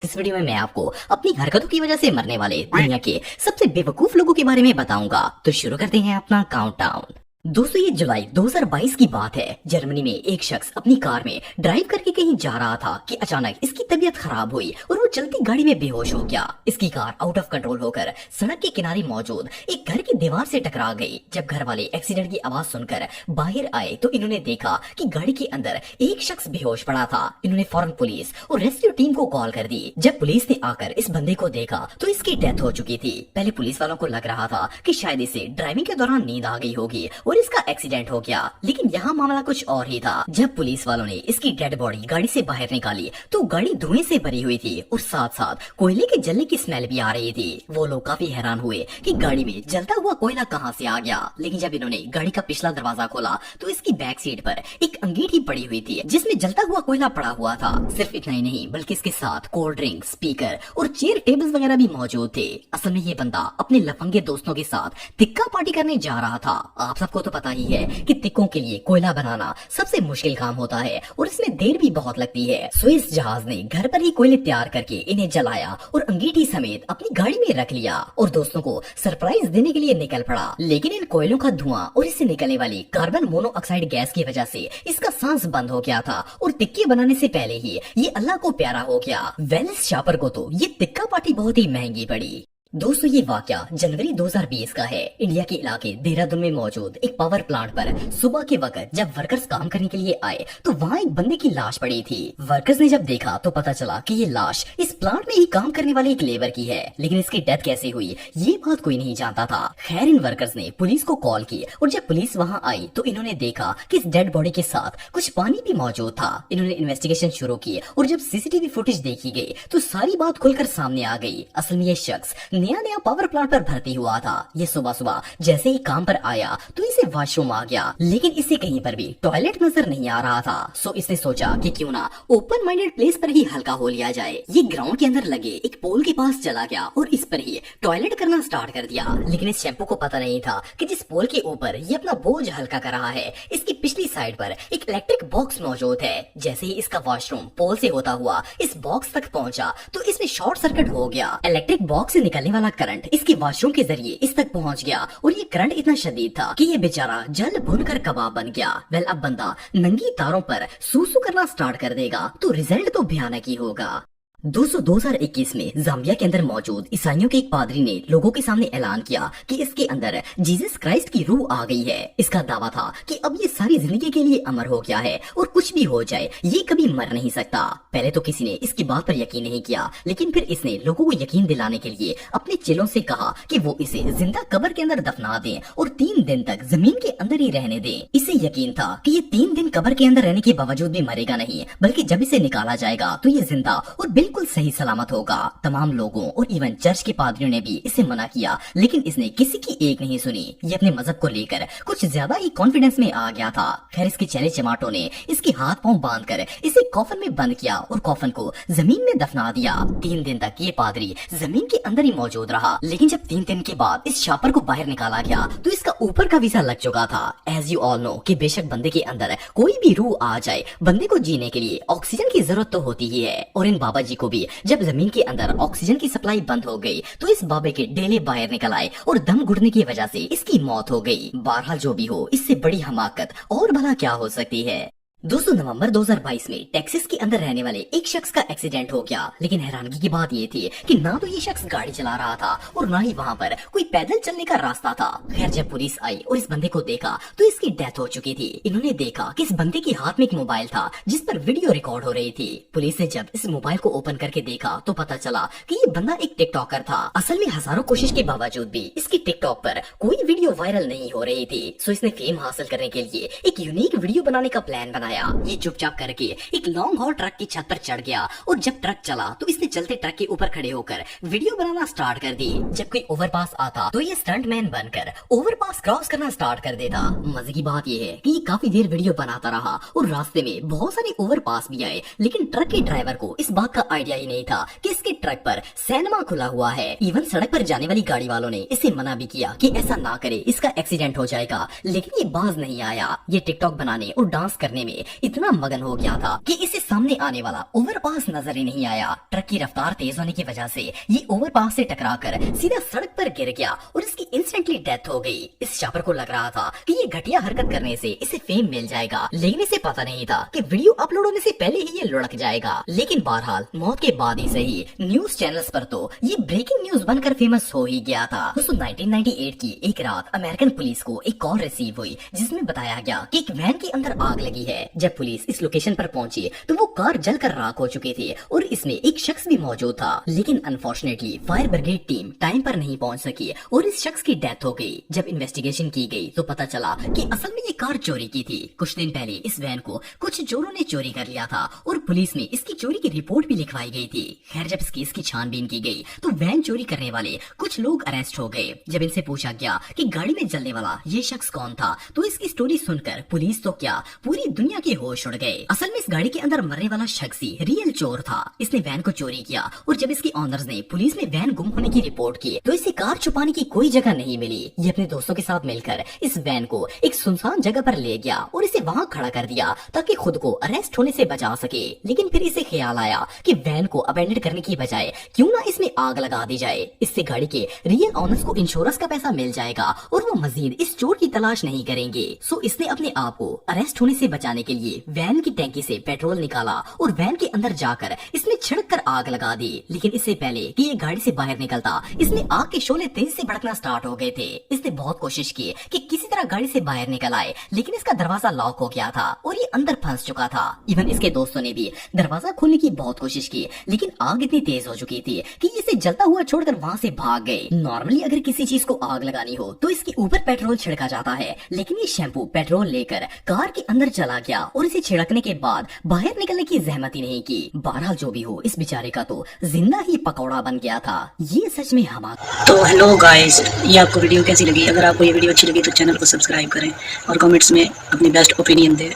इस वीडियो में मैं आपको अपनी हरकतों की वजह से मरने वाले दुनिया के सबसे बेवकूफ लोगों के बारे में बताऊंगा। तो शुरू करते हैं अपना काउंटडाउन। दोस्तों, ये जुलाई 2022 की बात है। जर्मनी में एक शख्स अपनी कार में ड्राइव करके कहीं जा रहा था कि अचानक इसकी तबीयत खराब हुई और वो चलती गाड़ी में बेहोश हो गया। इसकी कार आउट ऑफ कंट्रोल होकर सड़क के किनारे मौजूद एक घर की दीवार से टकरा गई। जब घर वाले एक्सीडेंट की आवाज सुनकर बाहर आए तो इन्होंने देखा कि गाड़ी के अंदर एक शख्स बेहोश पड़ा था। इन्होंने फौरन पुलिस और रेस्क्यू टीम को कॉल कर दी। जब पुलिस ने आकर इस बंदे को देखा तो इसकी डेथ हो चुकी थी। पहले पुलिस वालों को लग रहा था कि शायद इसे ड्राइविंग के दौरान नींद आ गई होगी और इसका एक्सीडेंट हो गया, लेकिन यहाँ मामला कुछ और ही था। जब पुलिस वालों ने इसकी डेड बॉडी गाड़ी से बाहर निकाली तो गाड़ी धुएं से भरी हुई थी और साथ साथ कोयले के जलने की स्मेल भी आ रही थी। वो लोग काफी हैरान हुए कि गाड़ी में जलता हुआ कोयला कहाँ से आ गया, लेकिन जब इन्होंने गाड़ी का पिछला दरवाजा खोला तो इसकी बैक सीट पर एक अंगीठी पड़ी हुई थी जिसमें जलता हुआ कोयला पड़ा हुआ था। सिर्फ इतना ही नहीं बल्कि इसके साथ कोल्ड ड्रिंक, स्पीकर और चेयर टेबल्स वगैरह भी मौजूद थे। असल में ये बंदा अपने लफंगे दोस्तों के साथ तिक्का पार्टी करने जा रहा था। आप सबको तो पता ही है कि तिक्कों के लिए कोयला बनाना सबसे मुश्किल काम होता है और इसमें देर भी बहुत लगती है। स्विस जहाज ने घर पर ही कोयले तैयार करके इन्हें जलाया और अंगीठी समेत अपनी गाड़ी में रख लिया और दोस्तों को सरप्राइज देने के लिए निकल पड़ा। लेकिन इन कोयलों का धुआं और इससे निकलने वाली कार्बन मोनोऑक्साइड गैस की वजह से इसका सांस बंद हो गया था और तिक्के बनाने से पहले ही ये अल्लाह को प्यारा हो गया। वेल्स शापर को तो ये तिक्का पार्टी बहुत ही महंगी पड़ी। दोस्तों, ये वाकया जनवरी 2020 का है। इंडिया के इलाके देहरादून में मौजूद एक पावर प्लांट पर सुबह के वक्त जब वर्कर्स काम करने के लिए आए तो वहाँ एक बंदे की लाश पड़ी थी। वर्कर्स ने जब देखा तो पता चला कि ये लाश इस प्लांट में ही काम करने वाले एक लेबर की है, लेकिन इसकी डेथ कैसे हुई ये बात कोई नहीं जानता था। खैर, इन वर्कर्स ने पुलिस को कॉल की और जब पुलिस वहाँ आई तो इन्होंने देखा कि इस डेड बॉडी के साथ कुछ पानी भी मौजूद था। इन्होंने इन्वेस्टिगेशन शुरू की और जब सीसीटीवी फुटेज देखी गई तो सारी बात खुलकर सामने आ गई। असल में ये शख्स नया पावर प्लांट पर भर्ती हुआ था। ये सुबह सुबह जैसे ही काम पर आया तो इसे वॉशरूम आ गया, लेकिन इसे कहीं पर भी टॉयलेट नजर नहीं आ रहा था। सो इसने सोचा कि क्यों ना ओपन माइंडेड प्लेस पर ही हल्का हो लिया जाए। ये ग्राउंड के अंदर लगे एक पोल के पास चला गया और इस पर ही टॉयलेट करना स्टार्ट कर दिया। लेकिन इस शैम्पू को पता नहीं था कि जिस पोल के ऊपर ये अपना बोझ हल्का कर रहा है इसकी पिछली साइड पर एक इलेक्ट्रिक बॉक्स मौजूद है। जैसे ही इसका वॉशरूम पोल से होता हुआ इस बॉक्स तक पहुंचा तो इसमें शॉर्ट सर्किट हो गया। इलेक्ट्रिक बॉक्स से निकलने वाला करंट इसके वॉशरूम के जरिए इस तक पहुंच गया और ये करंट इतना शदीद था कि ये बेचारा जल भुनकर कबाब बन गया। वेल, अब बंदा नंगी तारों पर सूसू करना स्टार्ट कर देगा तो रिजल्ट तो भयानक ही होगा। 2021 में जाम्बिया के अंदर मौजूद ईसाइयों के एक पादरी ने लोगों के सामने ऐलान किया कि इसके अंदर जीसस क्राइस्ट की रूह आ गई है। इसका दावा था कि अब ये सारी जिंदगी के लिए अमर हो गया है और कुछ भी हो जाए ये कभी मर नहीं सकता। पहले तो किसी ने इसकी बात पर यकीन नहीं किया, लेकिन फिर इसने लोगों को यकीन दिलाने के लिए अपने चेलों से कहा कि वो इसे जिंदा कब्र के अंदर दफना दें और 3 दिन तक जमीन के अंदर ही रहने दें। इसे यकीन था कि ये 3 दिन कब्र के अंदर रहने के बावजूद भी मरेगा नहीं, बल्कि जब इसे निकाला जाएगा तो ये जिंदा और बिल्कुल सही सलामत होगा। तमाम लोगों और इवन चर्च के पादरियों ने भी इसे मना किया, लेकिन इसने किसी की एक नहीं सुनी। ये अपने मजहब को लेकर कुछ ज्यादा ही कॉन्फिडेंस में आ गया था। खैर, इसके चेले चमाटों ने इसके हाथ पांव बांधकर इसे कॉफन में बंद किया और कॉफन को जमीन में दफना दिया। 3 दिन तक ये पादरी जमीन के अंदर ही मौजूद रहा, लेकिन जब 3 दिन के बाद इस शापर को बाहर निकाला गया तो इसका ऊपर का वीजा लग चुका था। एज यू ऑल नो कि बेशक बंदे के अंदर कोई भी रूह आ जाए, बंदे को जीने के लिए ऑक्सीजन की जरूरत तो होती ही है। और इन बाबा जी को भी जब जमीन के अंदर ऑक्सीजन की सप्लाई बंद हो गई तो इस बाबे के डेले बाहर निकल आए और दम घुटने की वजह से इसकी मौत हो गई। बहरहाल जो भी हो, इससे बड़ी हमाकत और भला क्या हो सकती है। दोस्तों, नवंबर 2022 में टेक्सास के अंदर रहने वाले एक शख्स का एक्सीडेंट हो गया, लेकिन हैरानगी की बात ये थी कि ना तो ये शख्स गाड़ी चला रहा था और ना ही वहाँ पर कोई पैदल चलने का रास्ता था। खैर, जब पुलिस आई और इस बंदे को देखा तो इसकी डेथ हो चुकी थी। इन्होंने देखा कि इस बंदे के हाथ में एक मोबाइल था जिस पर वीडियो रिकॉर्ड हो रही थी। पुलिस ने जब इस मोबाइल को ओपन करके देखा तो पता चला कि ये बंदा एक टिकटॉकर था। असल में हजारों कोशिश के बावजूद भी इसकी टिकटॉक पर कोई वीडियो वायरल नहीं हो रही थी। सो इसने फेम हासिल करने के लिए एक यूनिक वीडियो बनाने का प्लान बनाया। ये चुपचाप करके एक लॉन्ग हॉल ट्रक की छत पर चढ़ गया और जब ट्रक चला तो इसने चलते ट्रक के ऊपर खड़े होकर वीडियो बनाना स्टार्ट कर दी। जब कोई ओवरपास आता तो ये स्टंटमैन बनकर ओवरपास क्रॉस करना स्टार्ट कर देता। मजे की बात ये है कि ये काफी देर वीडियो बनाता रहा और रास्ते में बहुत सारे ओवरपास भी आए, लेकिन ट्रक के ड्राइवर को इस बात का आइडिया ही नहीं था कि इसके ट्रक पर सिनेमा खुला हुआ है। इवन सड़क पर जाने वाली गाड़ी वालों ने इसे मना भी किया कि ऐसा ना करे, इसका एक्सीडेंट हो जाएगा, लेकिन ये बाज नहीं आया। ये टिकटॉक बनाने और डांस करने में में इतना मगन हो गया था कि इसे सामने आने वाला ओवरपास नजर ही नहीं आया। ट्रक की रफ्तार तेज होने की वजह से ये ओवरपास से टकराकर सीधा सड़क पर गिर गया और इसकी इंस्टेंटली डेथ हो गई। इस शॉपर को लग रहा था कि ये घटिया हरकत करने से इसे फेम मिल जाएगा, लेकिन इसे पता नहीं था कि वीडियो अपलोड होने से पहले ही ये लुढ़क जाएगा। लेकिन बहरहाल मौत के बाद ही सही, न्यूज चैनल्स पर तो ये ब्रेकिंग न्यूज बनकर फेमस हो ही गया था। दोस्तों 1998 की एक रात अमेरिकन पुलिस को एक कॉल रिसीव हुई जिसमें बताया गया कि एक वैन के अंदर आग लगी है। जब पुलिस इस लोकेशन पर पहुंची तो वो कार जलकर राख हो चुकी थी और इसमें एक शख्स भी मौजूद था, लेकिन unfortunately fire brigade team time पर नहीं पहुंच सकी और इस शख्स की डेथ हो गई। जब इन्वेस्टिगेशन की गई तो पता चला कि असल में ये कार चोरी की थी। कुछ दिन पहले इस वैन को कुछ चोरों ने चोरी कर लिया था और पुलिस में इसकी चोरी की रिपोर्ट भी लिखवाई गई थी। खैर जब इस केस की छानबीन की गई तो वैन चोरी करने वाले कुछ लोग अरेस्ट हो गए। जब इनसे पूछा गया कि गाड़ी में जलने वाला ये शख्स कौन था तो इसकी स्टोरी सुनकर पुलिस तो क्या पूरी दुनिया के होश उड़ गए। असल में इस गाड़ी के अंदर मरने वाला शख्स ही रियल चोर था। इसने वैन को चोरी किया और जब इसके ऑनर्स ने पुलिस में वैन गुम होने की रिपोर्ट की तो इसे कार छुपाने की कोई जगह नहीं मिली। ये अपने दोस्तों के साथ मिलकर इस वैन को एक सुनसान जगह पर ले गया और इसे वहाँ खड़ा कर दिया ताकि खुद को अरेस्ट होने से बचा सके। लेकिन फिर इसे ख्याल आया कि वैन को अबेंडन करने की बजाय क्यों ना इसमें आग लगा दी जाए। इससे गाड़ी के रियल ऑनर्स को इंश्योरेंस का पैसा मिल जाएगा और वो मजीद इस चोर की तलाश नहीं करेंगे। सो इसने अपने आप को अरेस्ट होने से बचाने के लिए वैन की टैंकी से पेट्रोल निकाला और वैन के अंदर जाकर इसमें छिड़क कर आग लगा दी। लेकिन इससे पहले कि ये गाड़ी से बाहर निकलता इसमें आग के शोले तेज से भड़कना स्टार्ट हो गए थे। इसने बहुत कोशिश की कि किसी तरह गाड़ी से बाहर निकल आए, लेकिन इसका दरवाजा लॉक हो गया था और ये अंदर फंस चुका था। इवन इसके दोस्तों ने भी दरवाजा खोलने की बहुत कोशिश की, लेकिन आग इतनी तेज हो चुकी थी कि इसे जलता हुआ छोड़कर वहाँ से भाग गए। नॉर्मली अगर किसी चीज को आग लगानी हो तो इसके ऊपर पेट्रोल छिड़का जाता है, लेकिन ये शैम्पू पेट्रोल लेकर कार के अंदर चला गया और इसे छिड़कने के बाद बाहर निकलने की जहमत ही नहीं की। बहरहाल जो भी हो, इस बेचारे का तो जिंदा ही पकौड़ा बन गया था। ये सच में हमारा। तो हेलो गाइस, ये आपको वीडियो कैसी लगी? अगर आपको ये वीडियो अच्छी लगी तो चैनल को सब्सक्राइब करें और कमेंट्स में अपनी बेस्ट ओपिनियन दें।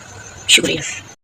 शुक्रिया।